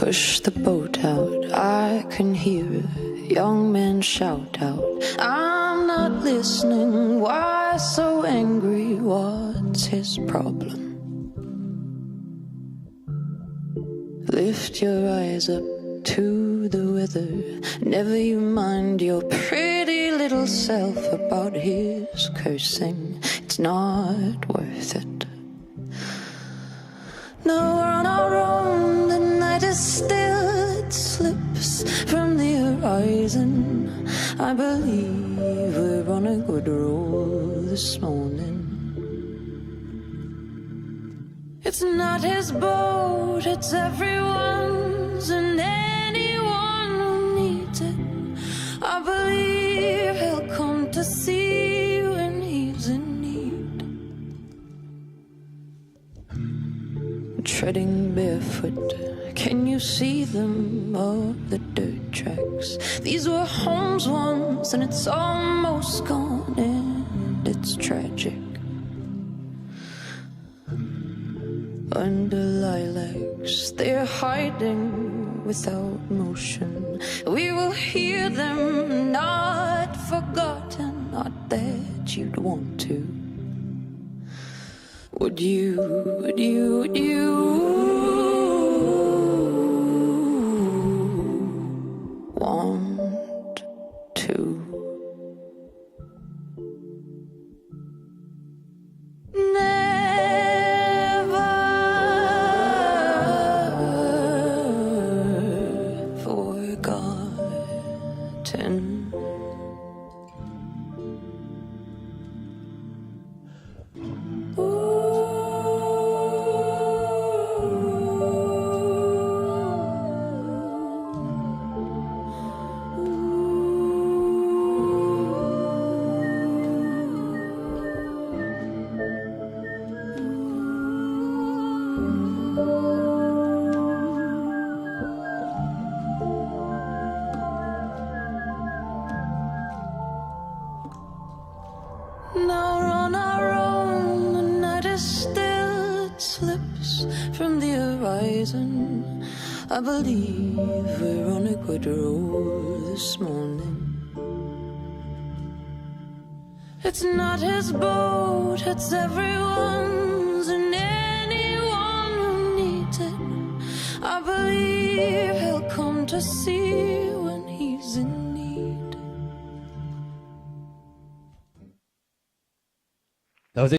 push the boat out. I can hear a young man shout out, I'm not listening, why so angry, what's his problem? Lift your eyes up to the weather, never you mind your pretty little self about his cursing, it's not worth it. No, we're on our own, the night is still, it slips from the horizon. I believe we're on a good roll this morning. It's not his boat, it's everyone's, and anyone who needs it. I believe he'll come to see you when he's in need. Treading barefoot, can you see them, all the dirt tracks? These were homes once, and it's almost gone, and it's tragic. Under lilacs, they're hiding without motion. We will hear them, not forgotten, not that you'd want to. Would you want to? Now we're on our own, the night is still, it slips from the horizon. I believe we're on a good roll this morning. It's not his boat, it's everyone's, and anyone who needs it. I believe he'll come to see you